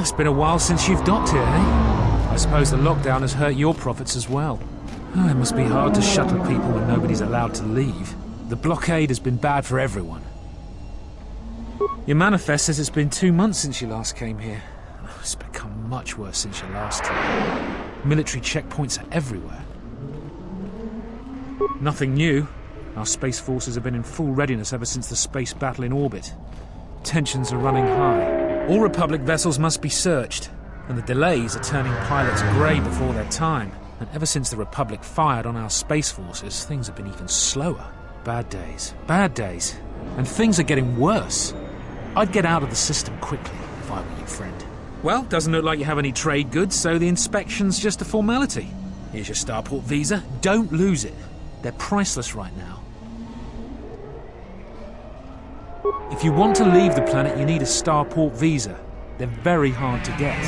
It's been a while since you've docked here, eh? I suppose the lockdown has hurt your profits as well. Oh, it must be hard to shuttle people when nobody's allowed to leave. The blockade has been bad for everyone. Your manifest says it's been 2 months since you last came here. Oh, it's become much worse since your last trip. Military checkpoints are everywhere. Nothing new. Our space forces have been in full readiness ever since the space battle in orbit. Tensions are running high. All Republic vessels must be searched, and the delays are turning pilots grey before their time. And ever since the Republic fired on our space forces, things have been even slower. Bad days. Bad days. And things are getting worse. I'd get out of the system quickly if I were your friend. Well, doesn't look like you have any trade goods, so the inspection's just a formality. Here's your starport visa. Don't lose it. They're priceless right now. If you want to leave the planet, you need a starport visa. They're very hard to get.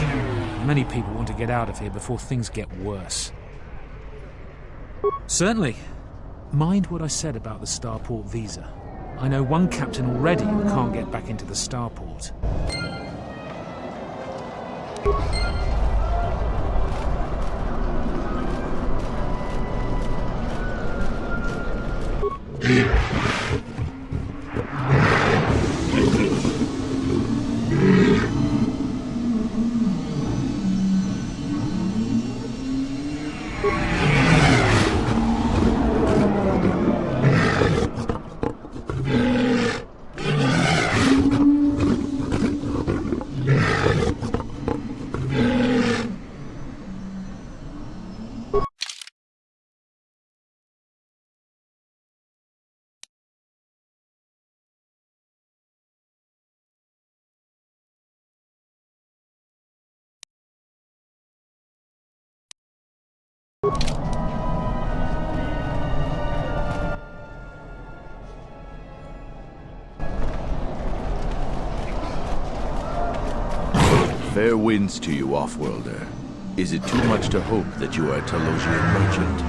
Many people want to get out of here before things get worse. Certainly. Mind what I said about the starport visa. I know one captain already who can't get back into the starport. Fair winds to you, off-worlder. Is it too much to hope that you are a Telosian merchant?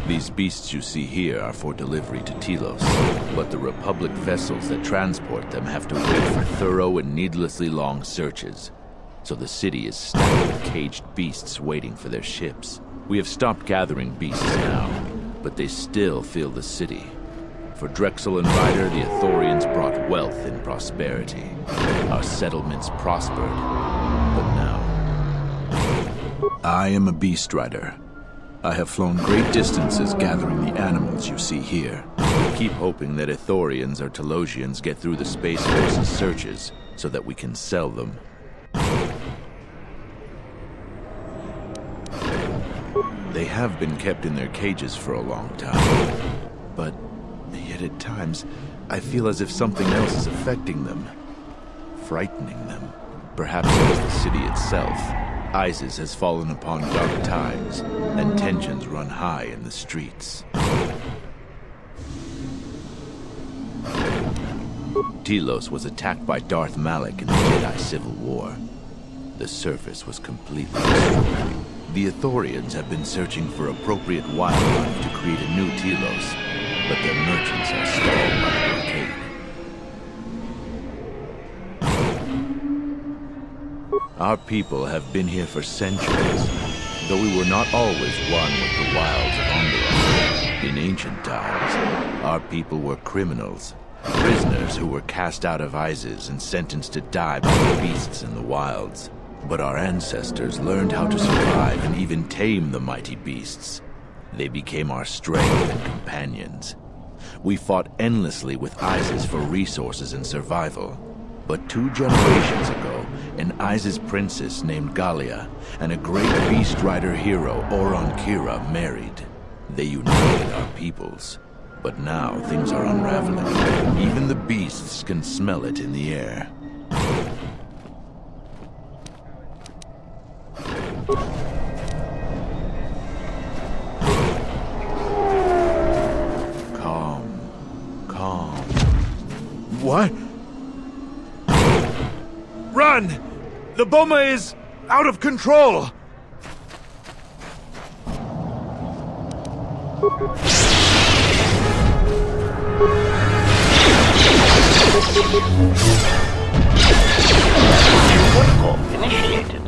These beasts you see here are for delivery to Telos, but the Republic vessels that transport them have to wait for thorough and needlessly long searches. So the city is stacked with caged beasts waiting for their ships. We have stopped gathering beasts now, but they still fill the city. For Drexel and Ryder, the Ithorians brought wealth and prosperity. Our settlements prospered, but now... I am a beast rider. I have flown great distances gathering the animals you see here. We keep hoping that Ithorians or Telosians get through the Space Force's searches so that we can sell them. They have been kept in their cages for a long time, but yet at times I feel as if something else is affecting them, frightening them. Perhaps it is the city itself. ISIS has fallen upon dark times, and tensions run high in the streets. Telos was attacked by Darth Malak in the Jedi Civil War. The surface was completely destroyed. The Ithorians have been searching for appropriate wildlife to create a new Telos, but their merchants are stalled by the blockade. Our people have been here for centuries, though we were not always one with the wilds of Onderon. In ancient times, our people were criminals, prisoners who were cast out of ISIS and sentenced to die by the beasts in the wilds. But our ancestors learned how to survive and even tame the mighty beasts. They became our strength and companions. We fought endlessly with ISIS for resources and survival. But 2 generations ago, an ISIS princess named Galia and a great beast rider hero, Oron Kira, married. They united our peoples. But now things are unraveling. Even the beasts can smell it in the air. Calm. What? Run! The bomber is out of control! Protocol initiated.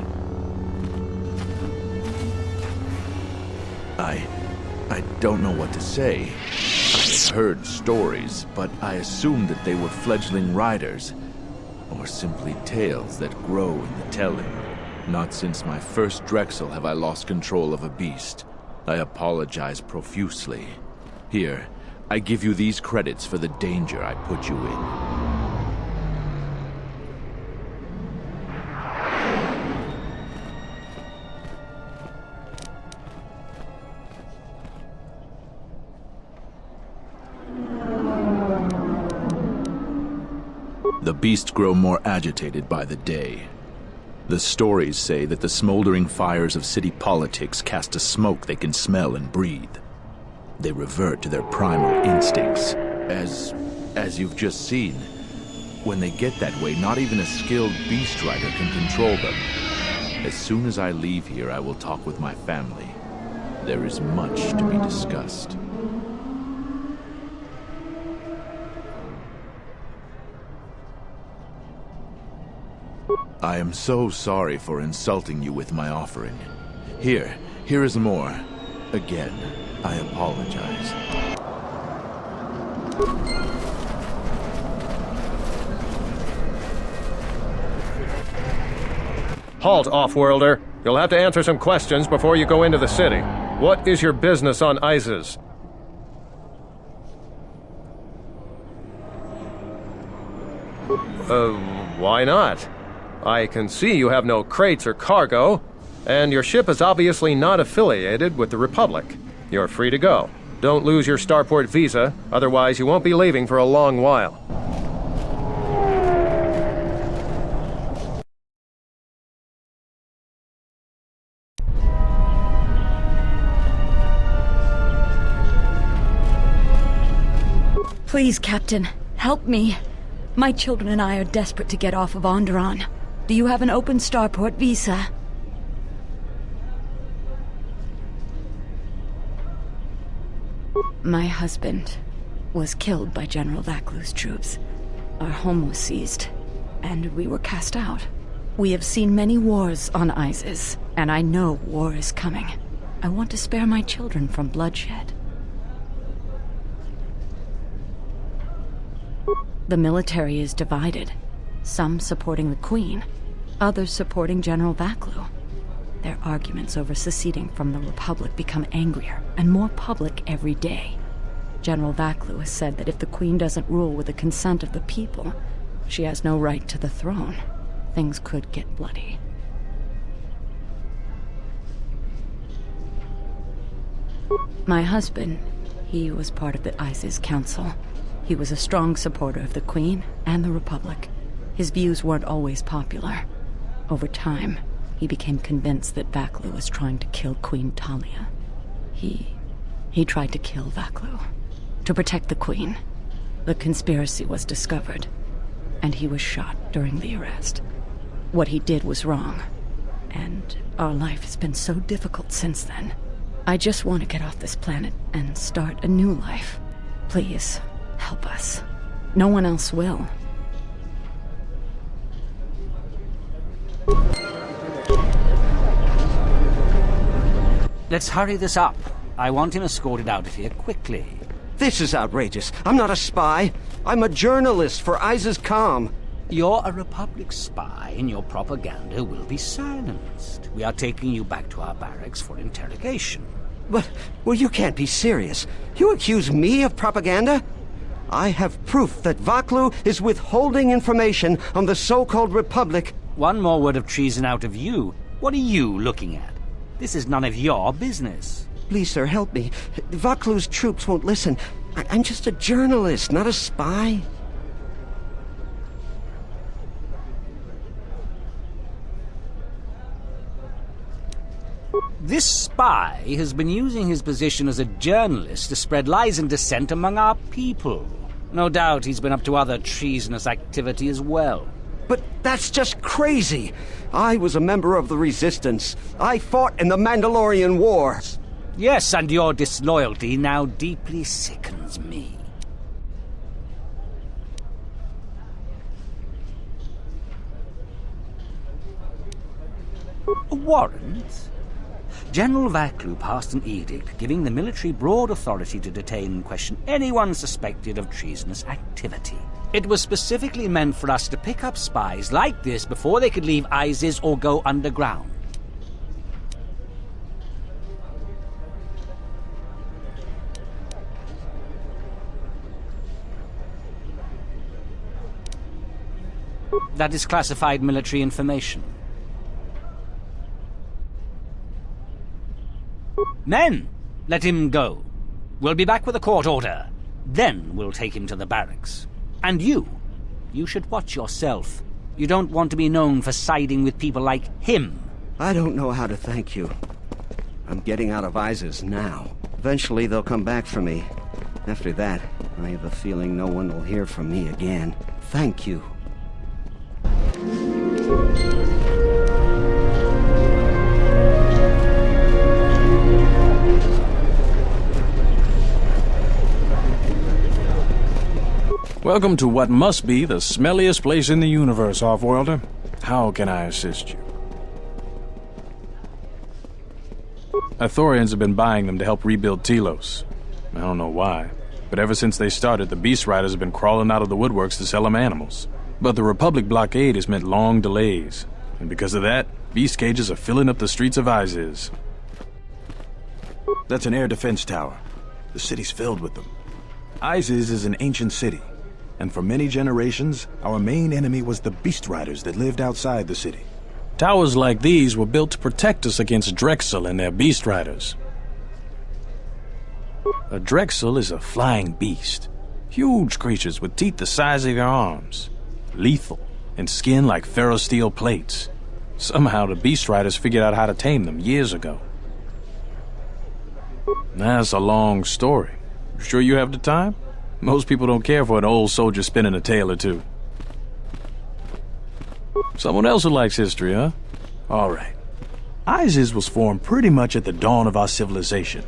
I don't know what to say. I've heard stories, but I assumed that they were fledgling riders, or simply tales that grow in the telling. Not since my first Drexel have I lost control of a beast. I apologize profusely. Here, I give you these credits for the danger I put you in. The beasts grow more agitated by the day. The stories say that the smoldering fires of city politics cast a smoke they can smell and breathe. They revert to their primal instincts, as you've just seen. When they get that way, not even a skilled beast rider can control them. As soon as I leave here, I will talk with my family. There is much to be discussed. I am so sorry for insulting you with my offering. Here is more. Again, I apologize. Halt, off-worlder. You'll have to answer some questions before you go into the city. What is your business on Isis? Why not? I can see you have no crates or cargo, and your ship is obviously not affiliated with the Republic. You're free to go. Don't lose your starport visa, otherwise you won't be leaving for a long while. Please, Captain, help me. My children and I are desperate to get off of Onderon. Do you have an open starport visa? My husband was killed by General Vaklu's troops. Our home was seized, and we were cast out. We have seen many wars on Isis, and I know war is coming. I want to spare my children from bloodshed. The military is divided, some supporting the Queen, others supporting General Vaklu. Their arguments over seceding from the Republic become angrier and more public every day. General Vaklu has said that if the Queen doesn't rule with the consent of the people, she has no right to the throne. Things could get bloody. My husband, he was part of the Isis Council. He was a strong supporter of the Queen and the Republic. His views weren't always popular. Over time, he became convinced that Vaklu was trying to kill Queen Talia. He tried to kill Vaklu. To protect the Queen. The conspiracy was discovered, and he was shot during the arrest. What he did was wrong, and our life has been so difficult since then. I just want to get off this planet and start a new life. Please, help us. No one else will. Let's hurry this up. I want him escorted out of here quickly. This is outrageous. I'm not a spy. I'm a journalist for Isis Com. You're a Republic spy, and your propaganda will be silenced. We are taking you back to our barracks for interrogation. But, well, you can't be serious. You accuse me of propaganda? I have proof that Vaklu is withholding information on the so-called Republic. One more word of treason out of you. What are you looking at? This is none of your business. Please, sir, help me. Vaklu's troops won't listen. I'm just a journalist, not a spy. This spy has been using his position as a journalist to spread lies and dissent among our people. No doubt he's been up to other treasonous activity as well. But that's just crazy. I was a member of the Resistance. I fought in the Mandalorian Wars. Yes, and your disloyalty now deeply sickens me. A warrant? General Vaklu passed an edict giving the military broad authority to detain and question anyone suspected of treasonous activity. It was specifically meant for us to pick up spies like this before they could leave ISIS or go underground. That is classified military information. Men, let him go. We'll be back with a court order. Then we'll take him to the barracks. And you should watch yourself. You don't want to be known for siding with people like him. I don't know how to thank you. I'm getting out of ISIS now. Eventually they'll come back for me. After that, I have a feeling no one will hear from me again. Thank you. Welcome to what must be the smelliest place in the universe, Offworlder. How can I assist you? Ithorians have been buying them to help rebuild Telos. I don't know why, but ever since they started, the Beast Riders have been crawling out of the woodworks to sell them animals. But the Republic blockade has meant long delays, and because of that, beast cages are filling up the streets of Isis. That's an air defense tower. The city's filled with them. Isis is an ancient city, and for many generations, our main enemy was the Beast Riders that lived outside the city. Towers like these were built to protect us against Drexel and their Beast Riders. A Drexel is a flying beast. Huge creatures with teeth the size of your arms. Lethal, and skin like ferrosteel plates. Somehow the Beast Riders figured out how to tame them years ago. That's a long story. You sure you have the time? Most people don't care for an old soldier spinning a tale or two. Someone else who likes history, huh? All right. Isis was formed pretty much at the dawn of our civilization.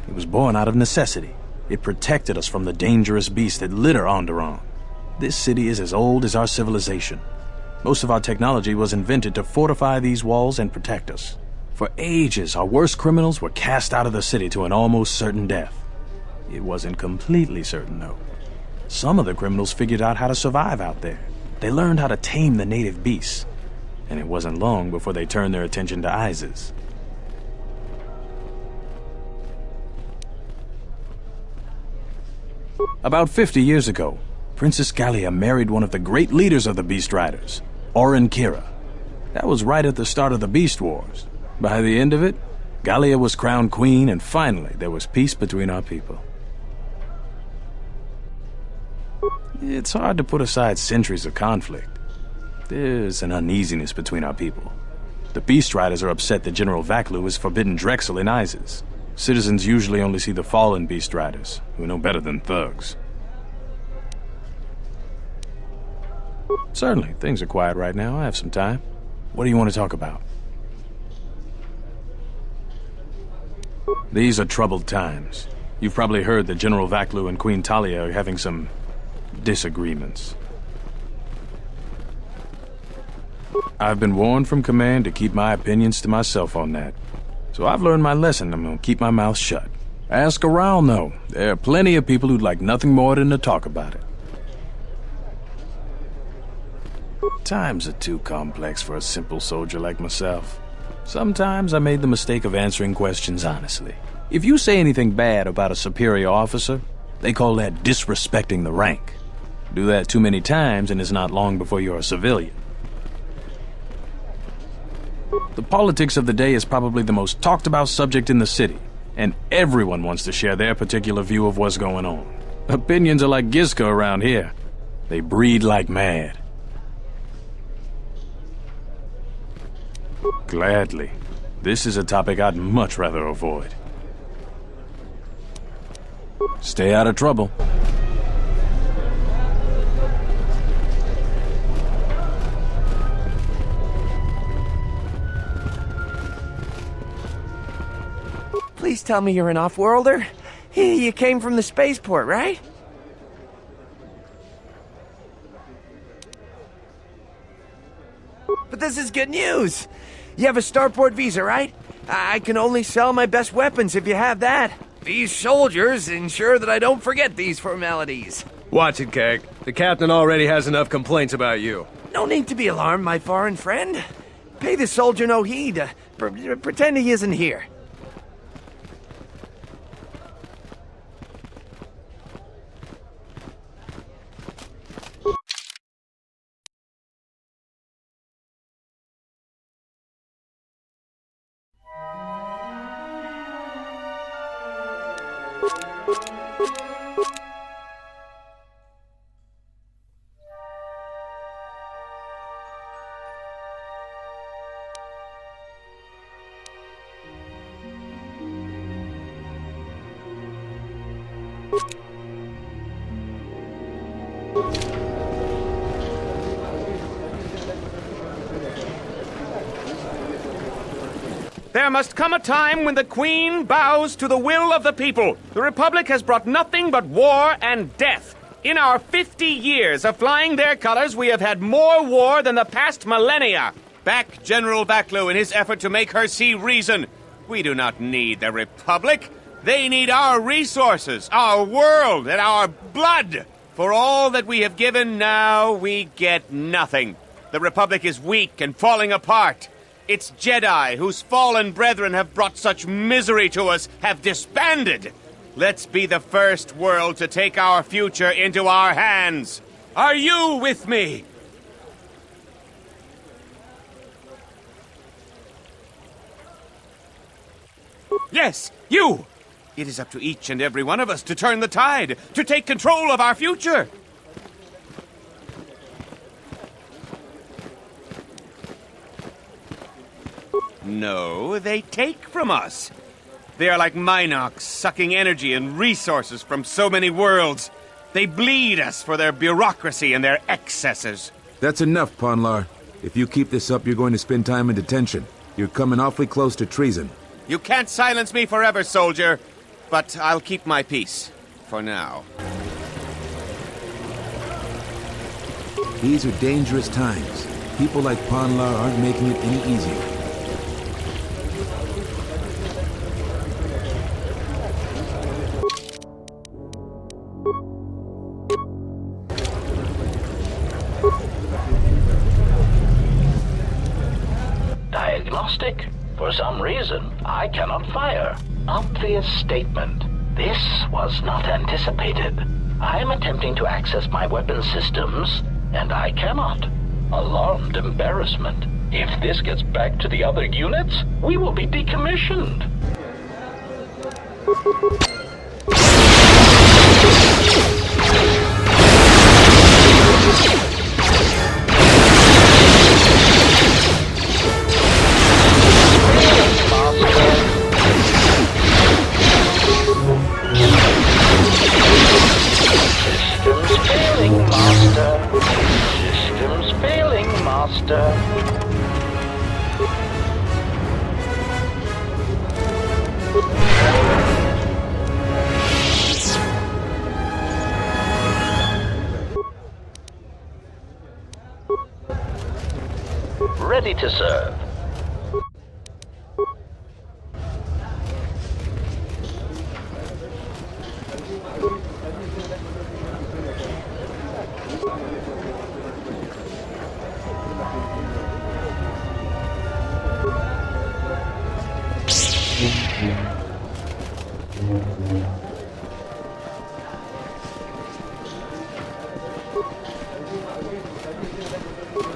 It was born out of necessity. It protected us from the dangerous beasts that litter Onderon. This city is as old as our civilization. Most of our technology was invented to fortify these walls and protect us. For ages, our worst criminals were cast out of the city to an almost certain death. It wasn't completely certain, though. Some of the criminals figured out how to survive out there. They learned how to tame the native beasts. And it wasn't long before they turned their attention to Isis. About 50 years ago, Princess Gallia married one of the great leaders of the Beast Riders, Orin Kira. That was right at the start of the Beast Wars. By the end of it, Gallia was crowned queen, and finally there was peace between our people. It's hard to put aside centuries of conflict. There's an uneasiness between our people. The Beast Riders are upset that General Vaklu has forbidden Drexel in Isis. Citizens usually only see the fallen Beast Riders, who know better than thugs. Certainly, things are quiet right now. I have some time. What do you want to talk about? These are troubled times. You've probably heard that General Vaklu and Queen Talia are having some disagreements. I've been warned from command to keep my opinions to myself on that. So I've learned my lesson. I'm gonna keep my mouth shut. Ask around, though. There are plenty of people who'd like nothing more than to talk about it. Times are too complex for a simple soldier like myself. Sometimes I made the mistake of answering questions honestly. If you say anything bad about a superior officer, they call that disrespecting the rank. Do that too many times and it's not long before you're a civilian. The politics of the day is probably the most talked about subject in the city, and everyone wants to share their particular view of what's going on. Opinions are like Gizka around here. They breed like mad. Gladly. This is a topic I'd much rather avoid. Stay out of trouble. Please tell me you're an off-worlder. You came from the spaceport, right? But this is good news! You have a starport visa, right? I can only sell my best weapons if you have that. These soldiers ensure that I don't forget these formalities. Watch it, Keg. The captain already has enough complaints about you. No need to be alarmed, my foreign friend. Pay the soldier no heed. Pretend he isn't here. There must come a time when the Queen bows to the will of the people. The Republic has brought nothing but war and death. In our 50 years of flying their colors, we have had more war than the past millennia. Back General Vaklu in his effort to make her see reason. We do not need the Republic. They need our resources, our world, and our blood. For all that we have given, now we get nothing. The Republic is weak and falling apart. Its Jedi, whose fallen brethren have brought such misery to us, have disbanded. Let's be the first world to take our future into our hands. Are you with me? Yes, you! It is up to each and every one of us to turn the tide, to take control of our future. No, they take from us. They are like Minox, sucking energy and resources from so many worlds. They bleed us for their bureaucracy and their excesses. That's enough, Ponlar. If you keep this up, you're going to spend time in detention. You're coming awfully close to treason. You can't silence me forever, soldier. But I'll keep my peace. For now. These are dangerous times. People like Ponlar aren't making it any easier. Diagnostic. For some reason, I cannot fire. Obvious statement. This was not anticipated. I am attempting to access my weapon systems, and I cannot. Alarmed embarrassment. If this gets back to the other units, we will be decommissioned. Systems failing, Master. Ready to serve.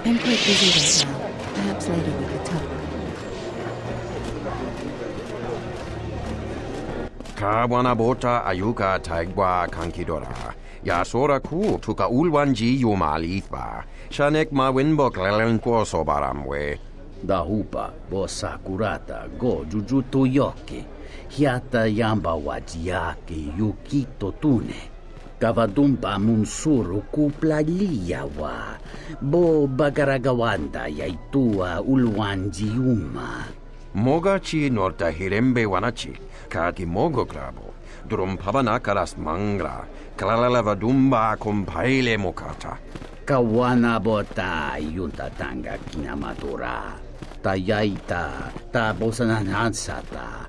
I'm quite busy right now. Perhaps later we could talk. Kawana bota ayuka taigwa kankidora. Yasora ku tuka ulwanji yumalitva. Shanek ma winbo klelenko sobaramwe. Dahupa bo sakurata go jujuto yoki. Hiata yamba wajiaki yukito tune. Kavadumba munsuru kuplalia wa. Bo bagaragawanda yaitua ulwanji yuma. Mogachi norta hirembe wanachi. Kaki mogo krabo. Durum pabana karas mangra. Kalalava dumba kumpaile mokata. Kawana bota yuntatanga kinamatura. Tayaita, ta bosananansata.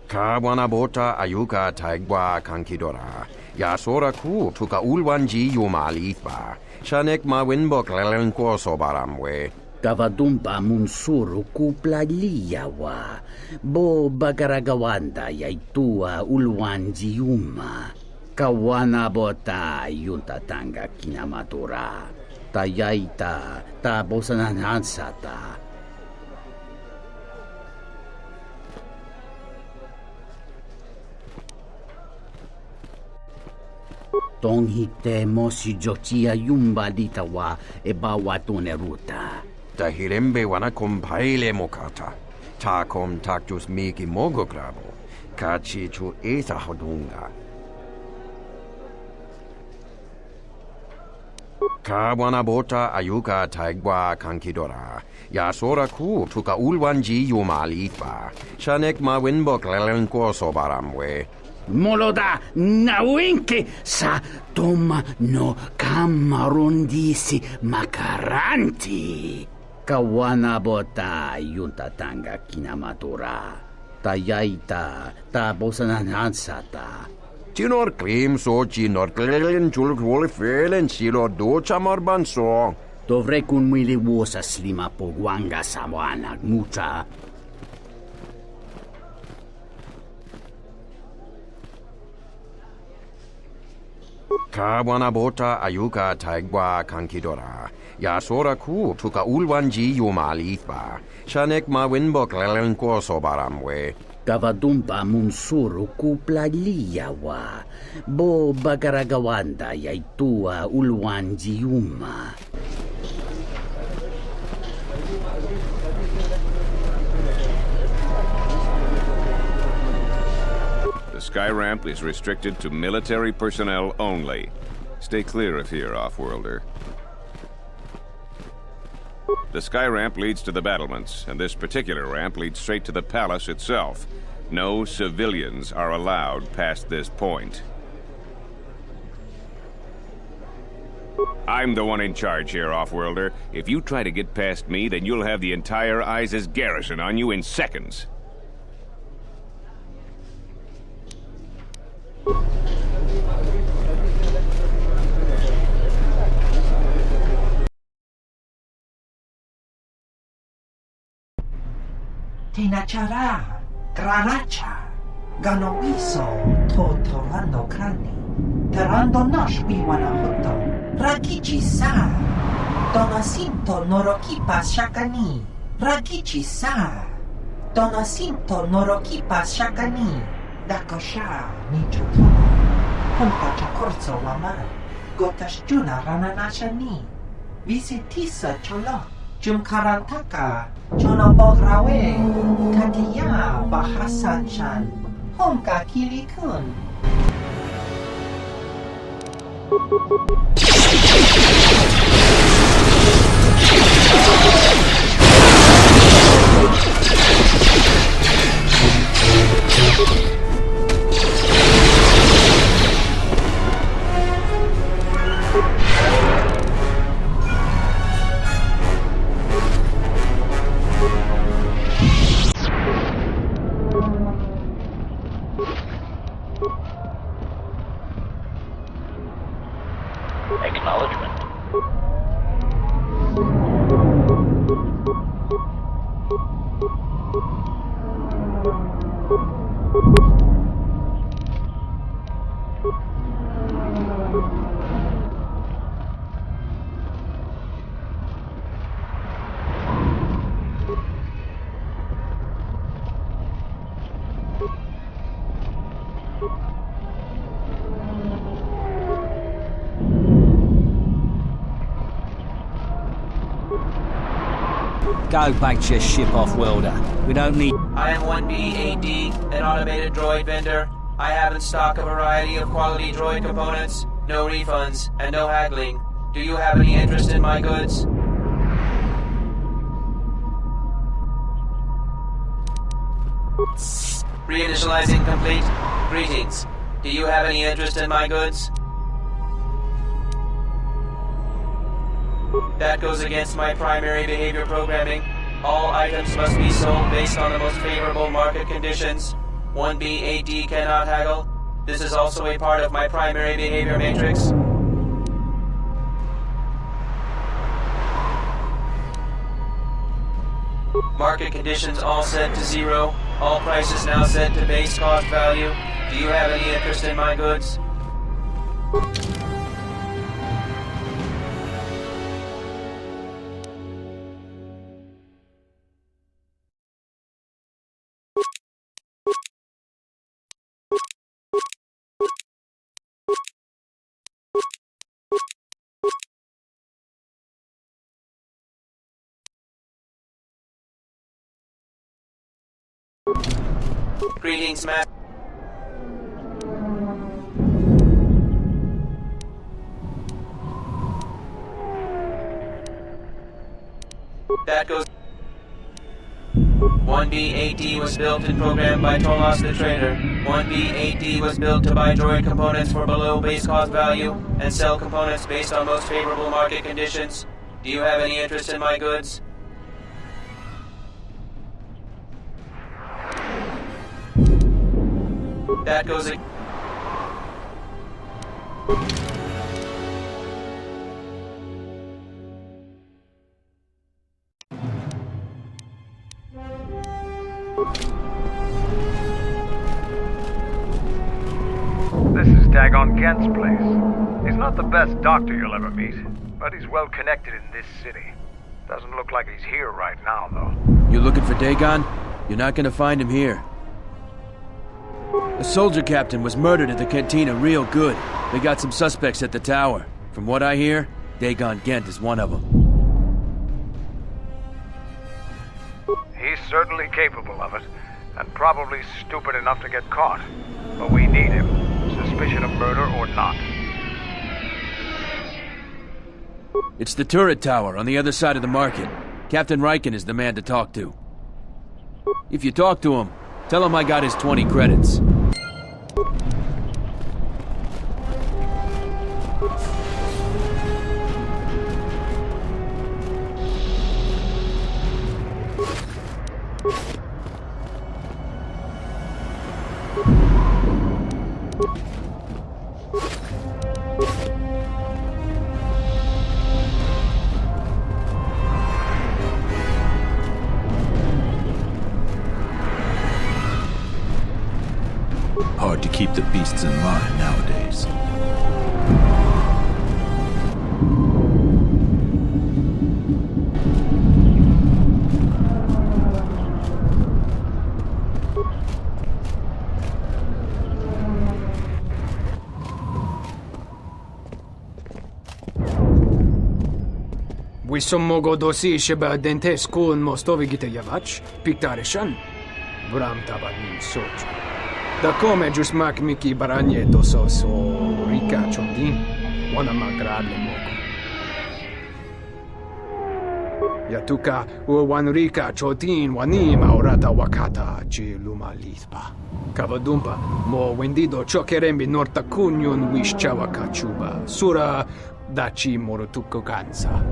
Kawanabota ayuka taigwa kankidora. Yasora ku tuka ulwanji yumalithba. Shanek ma winbok lelenko sobaramwe. Kavadumpa munsuru kuplaliyawa. Bo bagaragawanda yaitua ulwanji yuma. Kawanabota yuntatanga kinamatura. Tayaita, ta bosananansata. Tonghite mosi jochia yumba ditawa e bawatune ruta. Tahirembe wana kompaile mokata. Takom taktus miki mogograbo. Kachi chu esa hodunga. Kawana bota ayuka taigwa kankidora. Yasora ku tuka ulwanji yumalithba. Shanek ma winbok lelenko sobaramwe. Moloda nawinki sa toma no kamarundisi makaranti. Kawana bota yuntatanga kinamatura. Tayaita ta bosananansata. Tinor klim so tinor klelen julkwole felen silo do chamarbanso. Dovrei kun mili wosa slima pogwanga sawana mucha. Kawana bota ayuka taigwa kankidora. Yasora ku tuka ulwanji yumalithba. Shanek ma winbok lelenko sobaramwe. Kavadumpa munsuru kuplaliyawa. Bo bagaragawanda yaitua ulwanji yuma. The sky ramp is restricted to military personnel only. Stay clear of here, Offworlder. The sky ramp leads to the battlements, and this particular ramp leads straight to the palace itself. No civilians are allowed past this point. I'm the one in charge here, Offworlder. If you try to get past me, then you'll have the entire ISIS garrison on you in seconds. Tinachara, Granacha, Ganoviso, Totorando Krani, Terando Nash Wanahoto, Rakichi Sa, Donacinto Norokipa Shakani, Rakichi Sa, Donacinto Norokipa Shakani, Dakosha, Nichutuna, Honta Chakorso Waman, Gotashjuna Rananashani, Visitisa Cholo, Jumkarantaka, Chonobograwe, Katiya Bahasan Chan, Honka Kilikun. Acknowledgement. Go back to your ship, Offworlder. We don't need... I am 1B-AD, an automated droid vendor. I have in stock a variety of quality droid components, no refunds, and no haggling. Do you have any interest in my goods? Reinitializing complete. Greetings. Do you have any interest in my goods? That goes against my primary behavior programming. All items must be sold based on the most favorable market conditions. 1B AD cannot haggle. This is also a part of my primary behavior matrix. Market conditions all set to 0. All prices now set to base cost value. Do you have any interest in my goods? Greetings, Matt. That goes. 1B AD was built and programmed by Tomas the Trader. 1B AD was built to buy droid components for below base cost value and sell components based on most favorable market conditions. Do you have any interest in my goods? That goes. This is Dagon Gent's place. He's not the best doctor you'll ever meet, but he's well connected in this city. Doesn't look like he's here right now, though. You looking for Dagon? You're not gonna find him here. A soldier captain was murdered at the cantina real good. They got some suspects at the tower. From what I hear, Dagon Gent is one of them. He's certainly capable of it, and probably stupid enough to get caught. But we need him, suspicion of murder or not. It's the turret tower on the other side of the market. Captain Riken is the man to talk to. If you talk to him, tell him I got his 20 credits. Hard to keep the beasts in line nowadays. Висомого досі себе дентес кун мостови гітаявач, піктаришан, брам табаднім сочу. Такоме джусмак мики баранье досос о рика чондин, вона маграбле моко. Yatuka uwanrika chotin wanim aurata wakata chi lumalitpa. Kavadumpa mo wendido chokerembi norta kunyun wishchawa kachuba. Sura dachi morotuko kansa.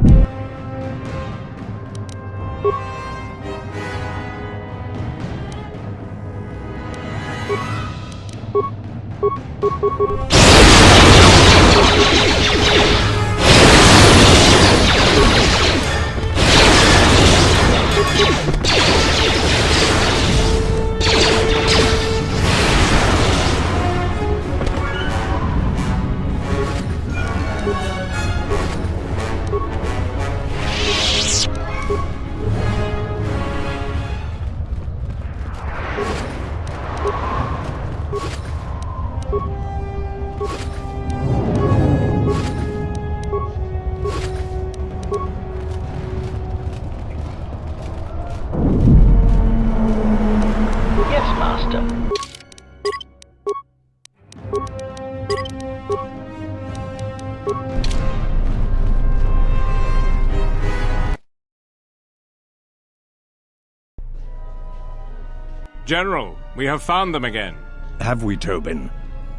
Yes, Master. General, we have found them again. Have we, Tobin?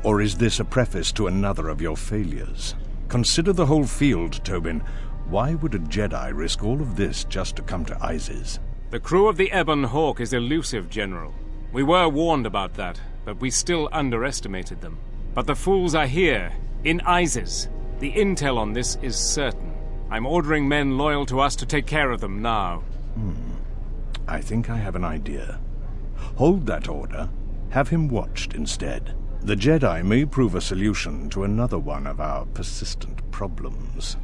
Or is this a preface to another of your failures? Consider the whole field, Tobin. Why would a Jedi risk all of this just to come to Isis? The crew of the Ebon Hawk is elusive, General. We were warned about that, but we still underestimated them. But the fools are here, in Isis. The intel on this is certain. I'm ordering men loyal to us to take care of them now. I think I have an idea. Hold that order. Have him watched instead. The Jedi may prove a solution to another one of our persistent problems.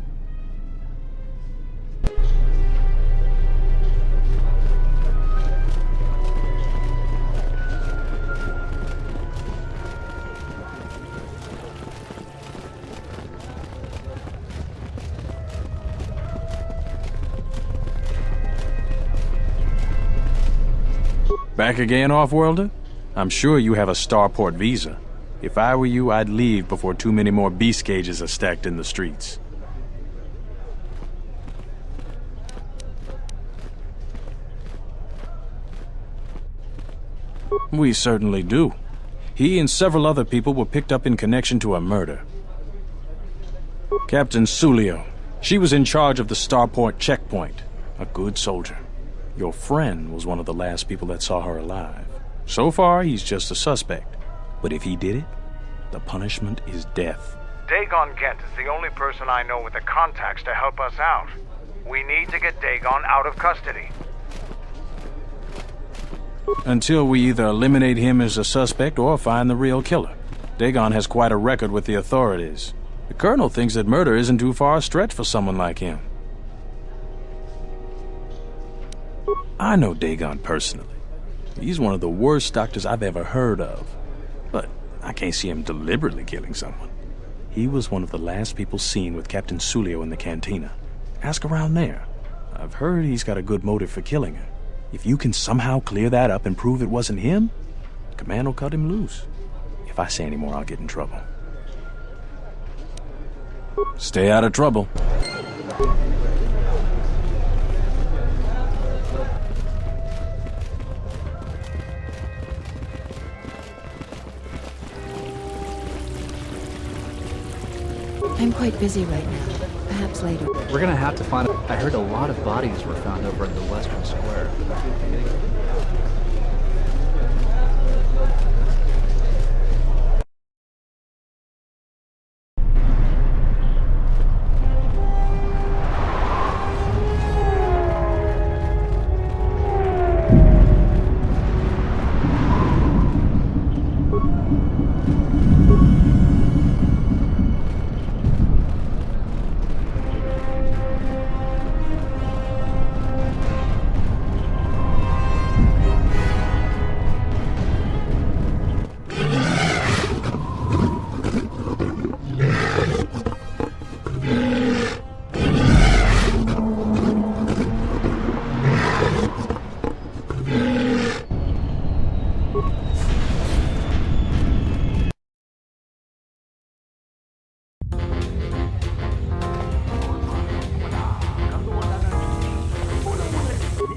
Back again, Off-Worlder? I'm sure you have a starport visa. If I were you, I'd leave before too many more beast cages are stacked in the streets. We certainly do. He and several other people were picked up in connection to a murder. Captain Sulio. She was in charge of the starport checkpoint. A good soldier. Your friend was one of the last people that saw her alive. So far, he's just a suspect. But if he did it, the punishment is death. Dagon Kent is the only person I know with the contacts to help us out. We need to get Dagon out of custody. Until we either eliminate him as a suspect or find the real killer. Dagon has quite a record with the authorities. The Colonel thinks that murder isn't too far a stretch for someone like him. I know Dagon personally. He's one of the worst doctors I've ever heard of. But I can't see him deliberately killing someone. He was one of the last people seen with Captain Sulio in the cantina. Ask around there. I've heard he's got a good motive for killing her. If you can somehow clear that up and prove it wasn't him, Command will cut him loose. If I say any more, I'll get in trouble. Stay out of trouble. I'm quite busy right now. Perhaps later. We're gonna have to find. I heard a lot of bodies were found over in the Western Square.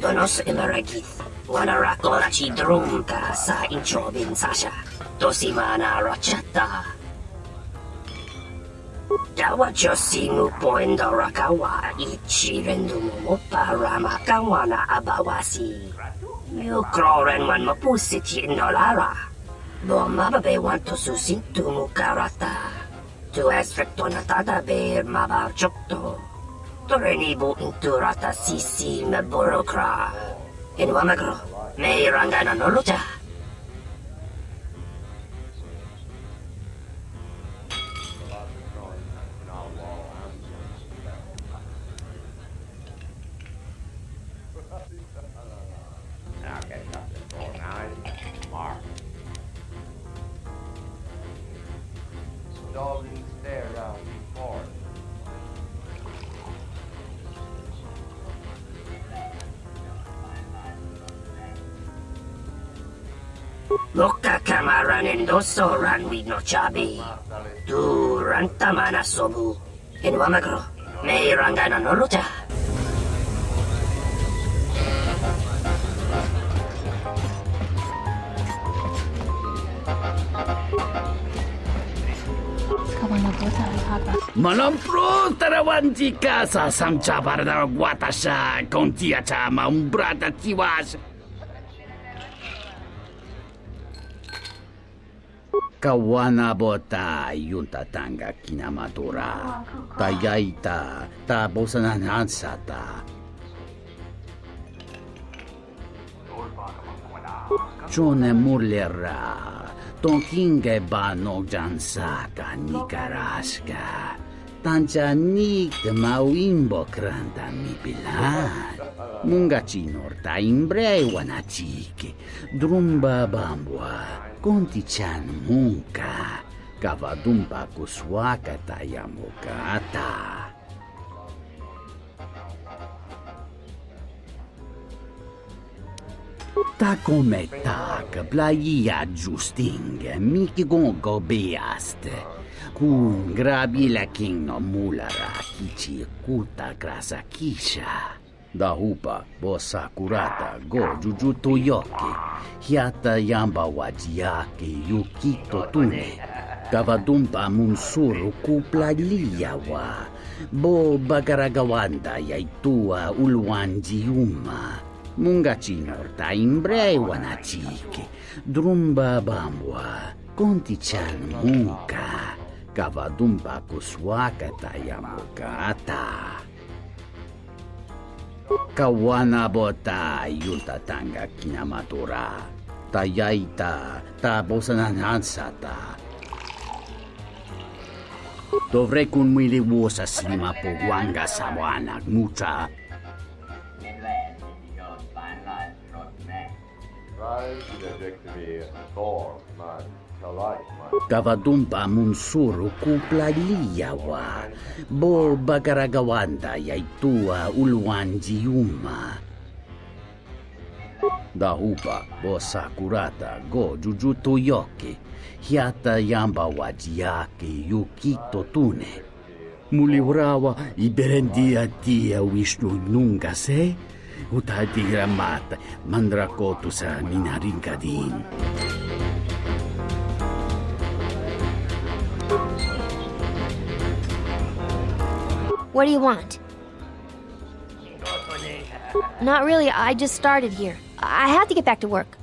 Donos Imaragith, Wanarakola Chidrunka sa Inchobin Sasha, Tosimana Rachata. Dawa Josimu Poendo Rakawa, Ichirendumu Parama Kawana Abawasi. You Kroren one Mapusiti in Dolara. Bomababe want to susintu Mukarata. To Esfrectonatada Bear Mabar Chokto. Torenibu inturata sisi me burokra. In Wamagro, may rangana noluta. Loka kamaran endoso ran with no chabi. Tu rantamana sobu. In Wamagro, may rangana noluta. Malampro tarawanti casa samcha para guatasha contia chama umbrata tiwas. Kawana bota yunta tanga kinamatura. Tayaita tabosanan hansata. Chone murlera. Tonkinge bano jansaka nikaraska. Tancha nik de mawimbo kranta mi pilan. Munga chinorta imbre wanachike. Drumba bambwa. Konti-chan munka. Kavadumpa kuswaka tayamukata. Ta come tak, plaia giusting, miki gongo beaste. Kun grabila king no mulara kichi kuta grasa kisha. Da hupa bosa kurata go jujuto yoki. Hiata yamba wajiake yukito tune. Kavadumpa munsuru kupla liyawa. Bo bagaragawanda yaitua ulwanji uma. Munga chinorta imbre wanachike. Drumba bambwa. Konti-chan munka. Kavadumpa kuswaka tayamukata. Kawana bota yunta tanga kinamatura. Tayaita tabosanan hansata. Dovrei kun milivuosa slima pogwanga sawana mucha. Kavadumpa munsuru kupla liyawa. Bo bagaragawanda yaitua ulwanji uma. Da hupa bo sakurata go jujuto yoki. Hiata yamba wajiake yukito tune. Muliwrawa iberendia tia wishnu nunga se. Utati gramata mandrakotu sa minarinkadin. What do you want? Not really, I just started here. I have to get back to work.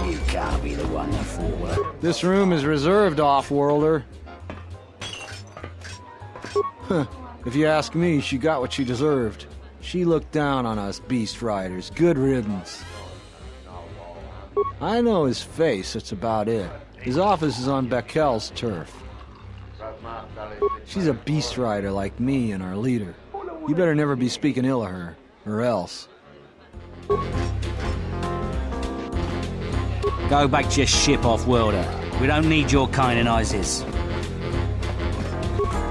You can't be the one to fool her. This room is reserved, off-worlder. Huh. If you ask me, she got what she deserved. She looked down on us beast riders. Good riddance. I know his face, that's about it. His office is on Bekel's turf. She's a beast rider like me and our leader. You better never be speaking ill of her, or else. Go back to your ship, off-worlder. We don't need your kind and Isis.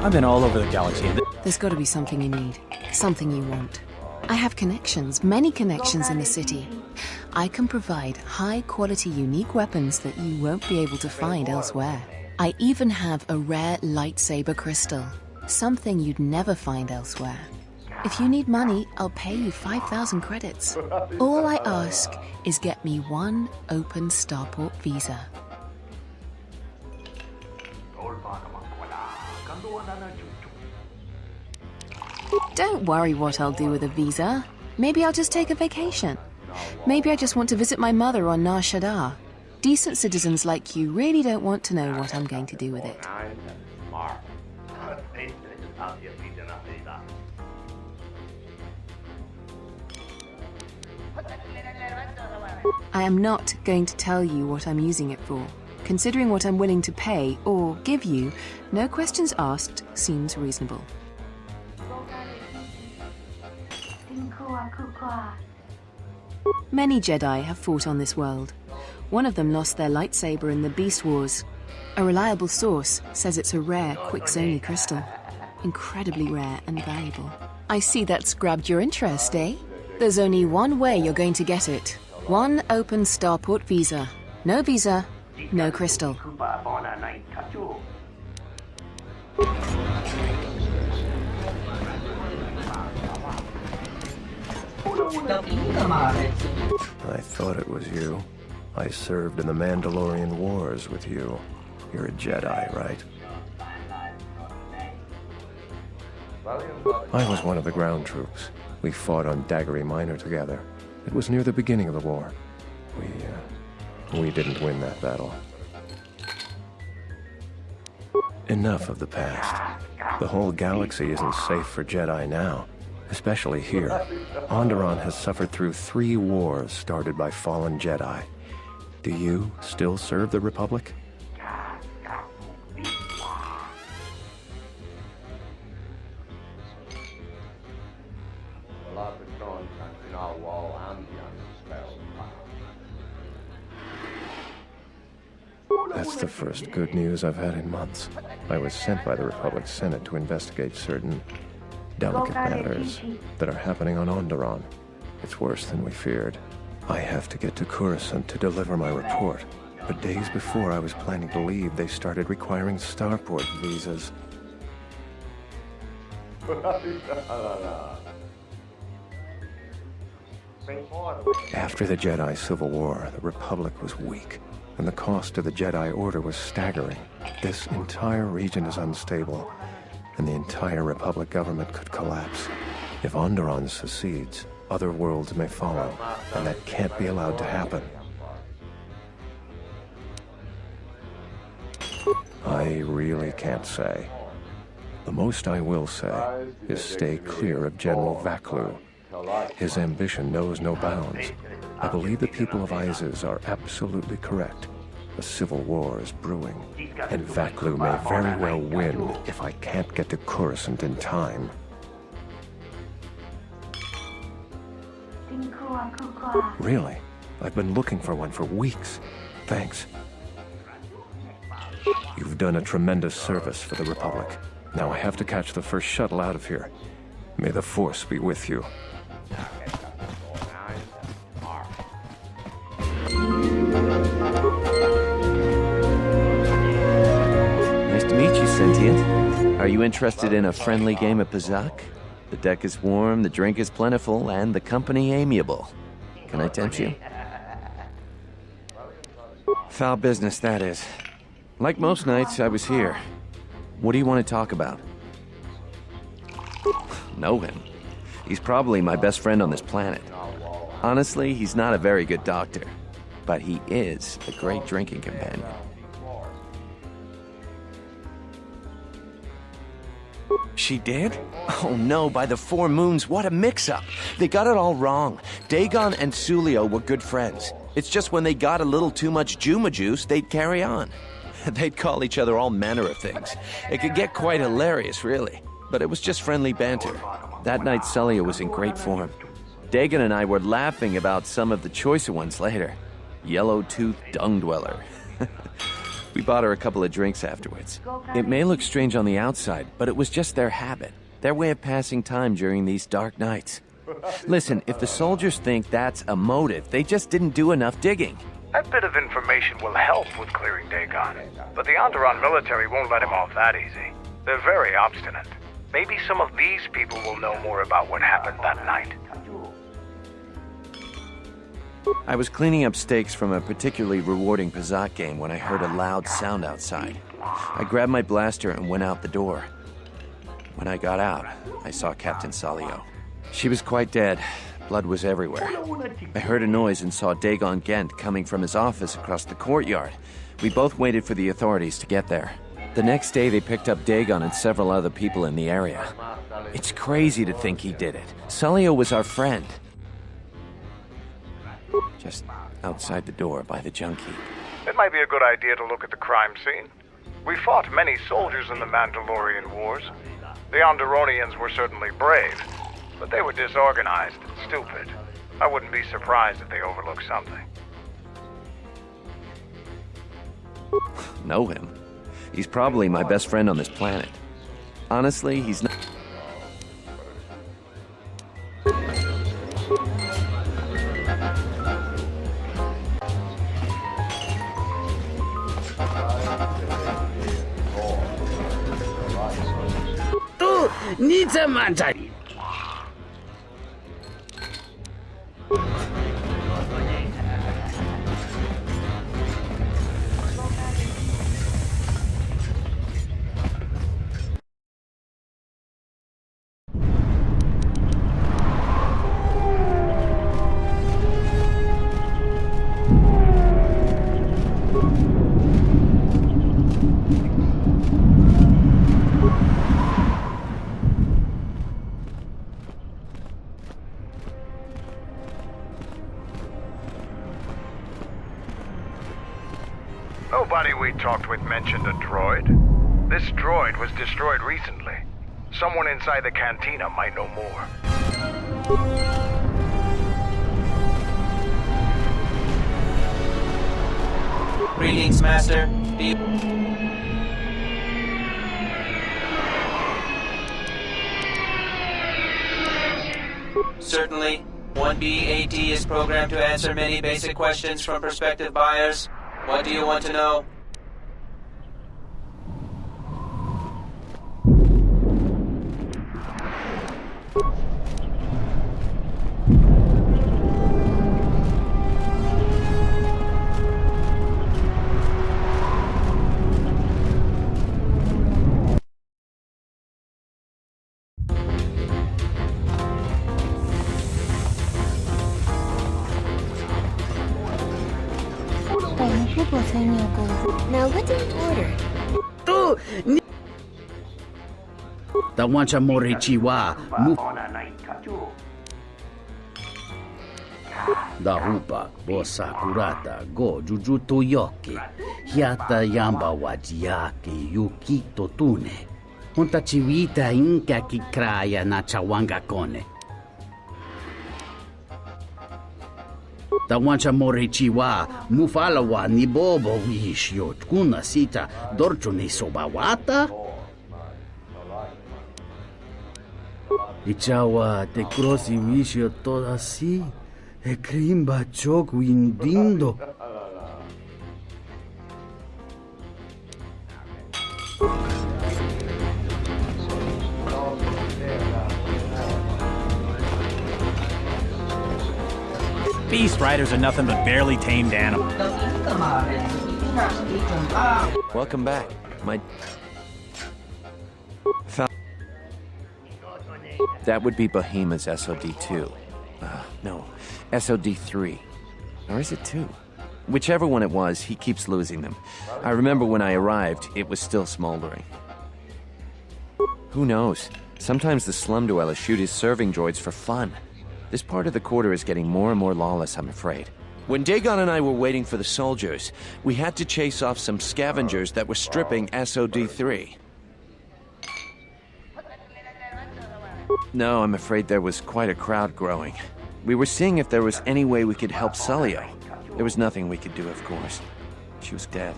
I've been all over the galaxy. There's got to be something you need. Something you want. I have connections, many connections in the city. I can provide high-quality, unique weapons that you won't be able to find elsewhere. I even have a rare lightsaber crystal. Something you'd never find elsewhere. If you need money, I'll pay you 5,000 credits. All I ask is get me one open starport visa. Don't worry what I'll do with a visa. Maybe I'll just take a vacation. Maybe I just want to visit my mother on Nar Shaddaa. Decent citizens like you really don't want to know what I'm going to do with it. I am not going to tell you what I'm using it for. Considering what I'm willing to pay or give you, no questions asked seems reasonable. Many Jedi have fought on this world. One of them lost their lightsaber in the Beast Wars. A reliable source says it's a rare Quixoni crystal. Incredibly rare and valuable. I see that's grabbed your interest, eh? There's only one way you're going to get it. One open starport visa. No visa, no crystal. I thought it was you. I served in the Mandalorian Wars with you. You're a Jedi, right? I was one of the ground troops. We fought on Daggery Minor together. It was near the beginning of the war. We didn't win that battle. Enough of the past. The whole galaxy isn't safe for Jedi now, especially here. Onderon has suffered through 3 wars started by fallen Jedi. Do you still serve the Republic? That's the first good news I've had in months. I was sent by the Republic Senate to investigate certain delicate matters that are happening on Onderon. It's worse than we feared. I have to get to Coruscant to deliver my report. But days before I was planning to leave, they started requiring starport visas. After the Jedi Civil War, the Republic was weak, and the cost to the Jedi Order was staggering. This entire region is unstable, and the entire Republic government could collapse. If Onderon secedes, other worlds may follow, and that can't be allowed to happen. I really can't say. The most I will say is stay clear of General Vaklu. His ambition knows no bounds. I believe the people of Isis are absolutely correct. A civil war is brewing, and Vaklu may very well win if I can't get to Coruscant in time. Really? I've been looking for one for weeks. Thanks. You've done a tremendous service for the Republic. Now I have to catch the first shuttle out of here. May the Force be with you. Nice to meet you, Sentient. Are you interested in a friendly game of Pazak? The deck is warm, the drink is plentiful, and the company amiable. Can I tempt you? Foul business, that is. Like most nights, I was here. What do you want to talk about? Know him. He's probably my best friend on this planet. Honestly, he's not a very good doctor, but he is a great drinking companion. She did? Oh no, by the 4 moons, what a mix-up! They got it all wrong. Dagon and Sulio were good friends. It's just when they got a little too much Juma juice, they'd carry on. They'd call each other all manner of things. It could get quite hilarious, really. But it was just friendly banter. That night, Sulio was in great form. Dagon and I were laughing about some of the choicer ones later. Yellow-toothed dung dweller. We bought her a couple of drinks afterwards. It may look strange on the outside, but it was just their habit. Their way of passing time during these dark nights. Listen, if the soldiers think that's a motive, they just didn't do enough digging. That bit of information will help with clearing Dagon, but the Onderon military won't let him off that easy. They're very obstinate. Maybe some of these people will know more about what happened that night. I was cleaning up stakes from a particularly rewarding Pazak game when I heard a loud sound outside. I grabbed my blaster and went out the door. When I got out, I saw Captain Salio. She was quite dead. Blood was everywhere. I heard a noise and saw Dagon Gent coming from his office across the courtyard. We both waited for the authorities to get there. The next day, they picked up Dagon and several other people in the area. It's crazy to think he did it. Salio was our friend. Just outside the door by the junk heap. It might be a good idea to look at the crime scene. We fought many soldiers in the Mandalorian Wars. The Onderonians were certainly brave, but they were disorganized and stupid. I wouldn't be surprised if they overlooked something. Know him. He's probably my best friend on this planet. Honestly, he's not... Needs a manta. Nobody we talked with mentioned a droid. This droid was destroyed recently. Someone inside the cantina might know more. Greetings, Master. Certainly. 1B-AT is programmed to answer many basic questions from prospective buyers. What do you want to know? Now, what do you order? Tawancha Morichiwa mu Dahupa Bosa Kurata Go Jujuto Yoki Hiata Yamba Wajiaki Yukito Tune Hunta Chivita Inka Kikraya na Chawanga Kone Tawancha Morichiwa Mufalawa ni Bobo Wishyo Kuna Sita Dorchuni Sobawata Ichawa te crosi wisho toda si e crimba choco indindo. Beast riders are nothing but barely tamed animals. Welcome back. That would be Bohema's SOD-2. No, SOD-3. Or is it 2? Whichever one it was, he keeps losing them. I remember when I arrived, it was still smoldering. Who knows? Sometimes the slum dwellers shoot his serving droids for fun. This part of the quarter is getting more and more lawless, I'm afraid. When Dagon and I were waiting for the soldiers, we had to chase off some scavengers that were stripping SOD-3. No, I'm afraid there was quite a crowd growing. We were seeing if there was any way we could help Sulio. There was nothing we could do, of course. She was dead.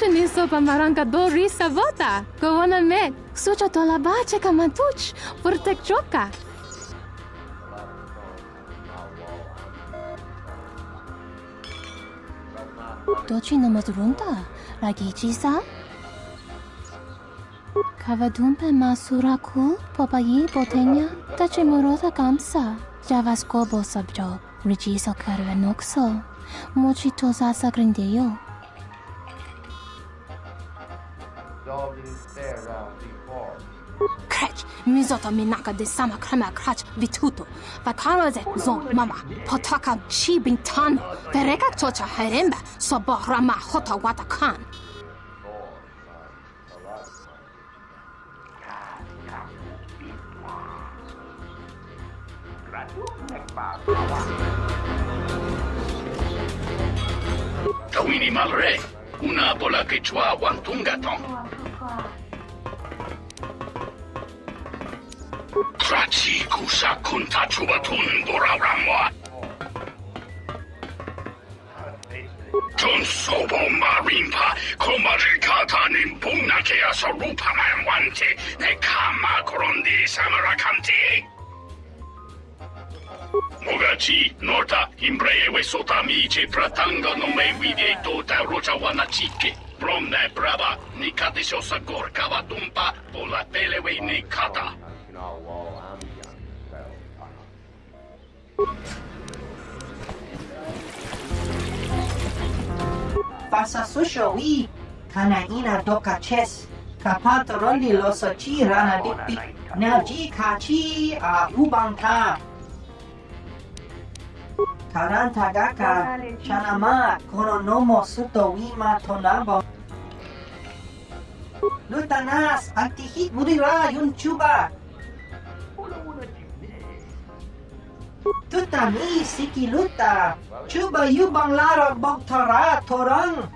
Ni sopa maranga dori savota, kawana met, sucha tolabache kamantuch, furtek choka. Dochi no mazrunta, ragichi-sa? Kavadumpe masuraku, popayi botenya, tachimurota kamsa, javaskobo sabjo, rijiso karvenokso, mochito sasa grindeyo. Krach, mizoto minaka de sama krema krach vituto. Vakaraze zon mama, potaka chi bintano, vereka tocha heremba, soborama hota watakan. Kawini malre, una bola quechua wantungatong. Krachi kusa kunta chubatun boraramwa. Ton sobo marimpa, komarikata nimpuna ke asorupa manwante, ne kama korondi samarakanti. Mogachi, Norta, Imbrewe Sotamici, Pratanga no me vide tota Rochawana Chike. From that brava, Nikati Shosagor Kavatumpa, Pola Telewe Nikata. Pasa sushowi, Kanaina doka ches, Kapatarondi losochi rana dipi, Naji kachi a ubanta. Karantagaka, Chanama, Koronomo Suto Wima Tonabo. Lutanas, Antihit Murira Yunchuba. Tutami Siki Luta, Chuba Yubang Lara Boktara Torang.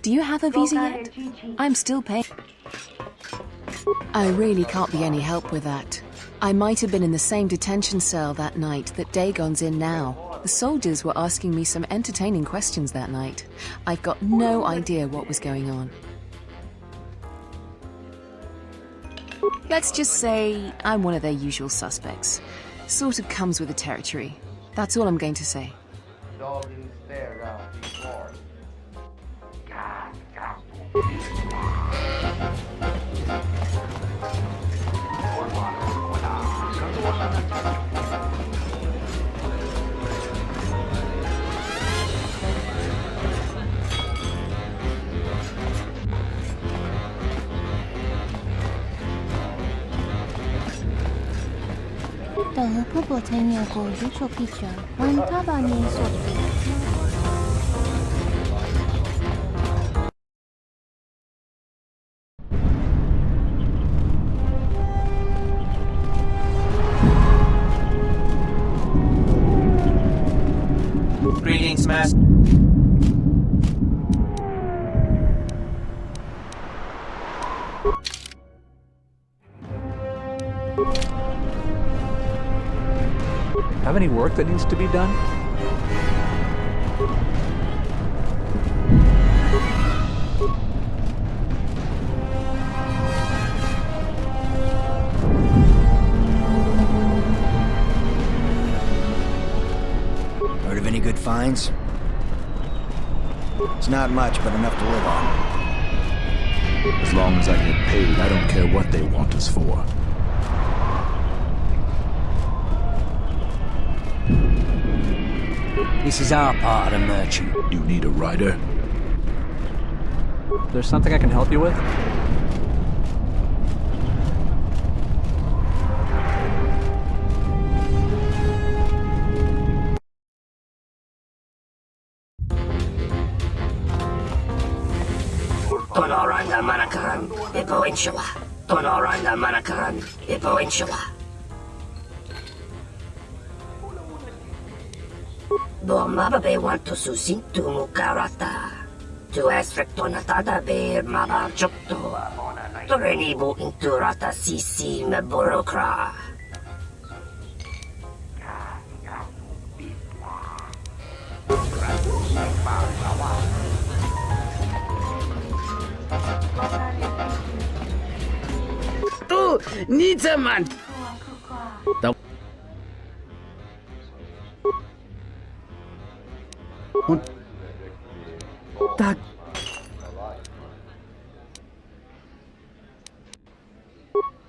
Do you have a visa yet? I'm still paying. I really can't be any help with that. I might have been in the same detention cell that night that Dagon's in now. The soldiers were asking me some entertaining questions that night. I've got no idea what was going on. Let's just say I'm one of their usual suspects. Sort of comes with the territory. That's all I'm going to say. Greetings, Master. Have any work that needs to be done? Heard of any good finds? It's not much, but enough to live on. As long as I get paid, I don't care what they want us for. This is our part of the merchant. You need a rider? There's something I can help you with? Tonoranda Manakaran, Ipo Inshala. Tonoranda Manakaran, Ipo Inshala. Mababe want to susin to Mukarata. To Esrectonatada Bear Maba Jokto. To Renibo into Rata Sisi Meborokra. Tu, Nitzaman! Tak.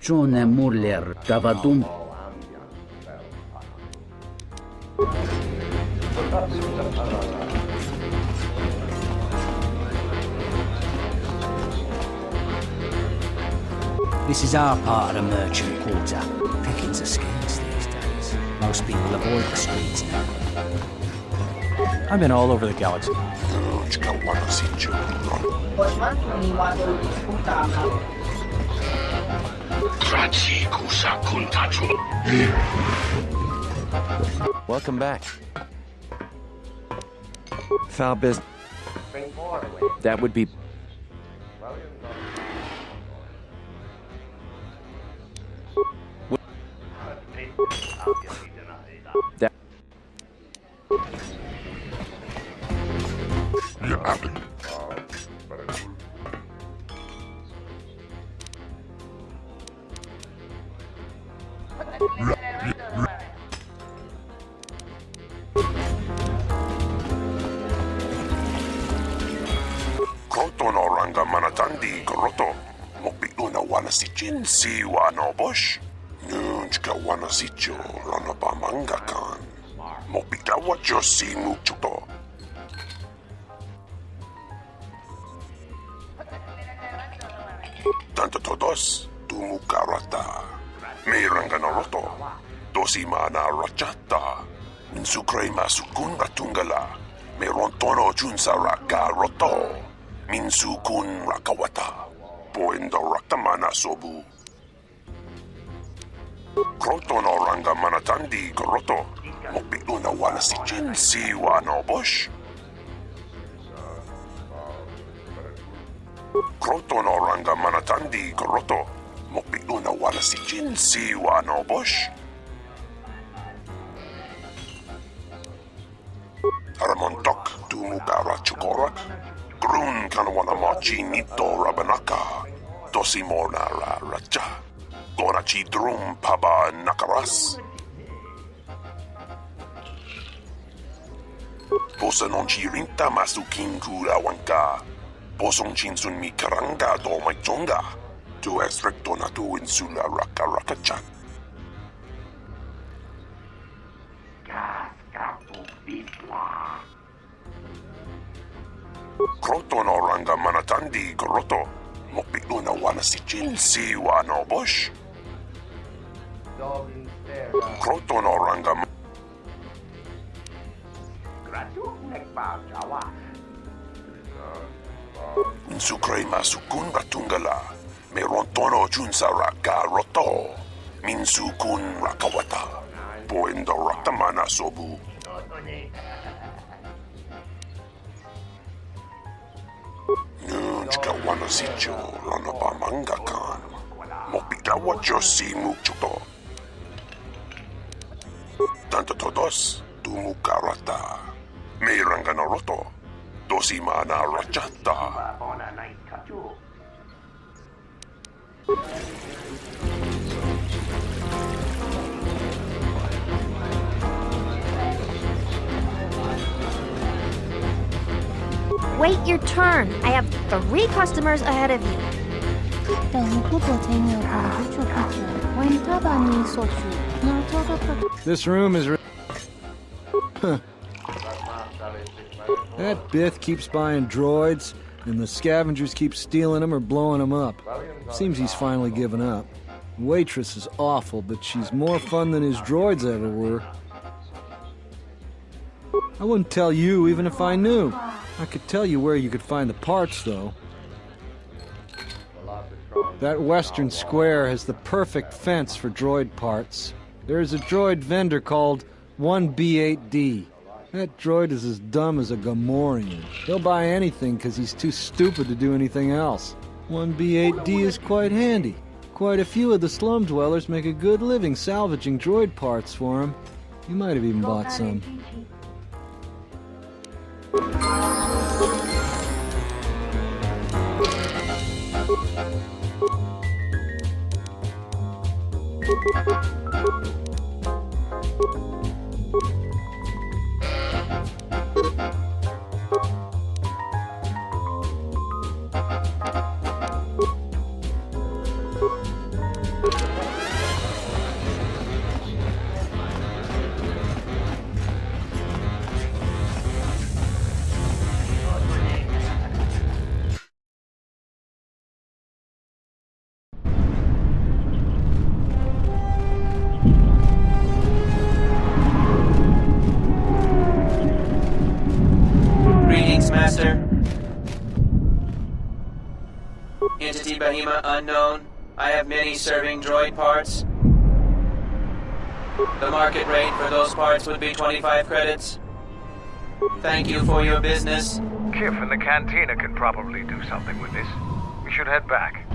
Jone Muller, Gavadum. This is our part of the merchant quarter. Pickings are scarce these days. Most people avoid the streets now. I've been all over the galaxy. Welcome back. Foul business. That would be... Krotono ranga manatandi goroto. Mopiluna wana si jinsi wano bosh. Nunchka wana si jo rana bamanga kan. Mopita wajo si muchuto. Tanto todos tumukarata. Miranga naroto. Dosi mana rachata. Minsukre masukun ratungala. Merontono junsaraka roto. Minsukun rakawata. Poendo raktamana sobu. Krotono ranga manatandi goroto. Mopiluna wana si jinsi wano bosh. Krotono ranga manatandi goroto. Mopiluna wana si jinsi wano bosh. Aramontok tumukara chukorak. Grun kanwana machi nito rabanaka. Dosimona ra racha. Gonachi drum paba nakaras. Posa non chirinta masukin kura wanka. Posong chinsun mi karanga do mai chonga. Tu es recto na tu insula raka raka chat. Krotono ranga manatandi goroto. Mopiluna wana si jinsi wano bosh. Krotono ranga Insukre masukun ratungala. Merontono junsaraka roto. Minsukun rakawata. Poendo raktamana sobu. Nunchka wana sicho rana bamanga kan. Mopita wajo si muchuto. Tanto todos tumukarata. Miranga naroto. Dosi mana rachata. Wait your turn. I have 3 customers ahead of you. This room is... That Bith keeps buying droids, and the scavengers keep stealing them or blowing them up. Seems he's finally given up. The waitress is awful, but she's more fun than his droids ever were. I wouldn't tell you even if I knew. I could tell you where you could find the parts, though. That western square has the perfect fence for droid parts. There's a droid vendor called 1B8D. That droid is as dumb as a Gamorrean. He'll buy anything because he's too stupid to do anything else. 1B8D is quite handy. Quite a few of the slum dwellers make a good living salvaging droid parts for him. You might have even bought some. Master. Entity Bahima unknown. I have many serving droid parts. The market rate for those parts would be 25 credits. Thank you for your business. Kif in the cantina can probably do something with this. We should head back.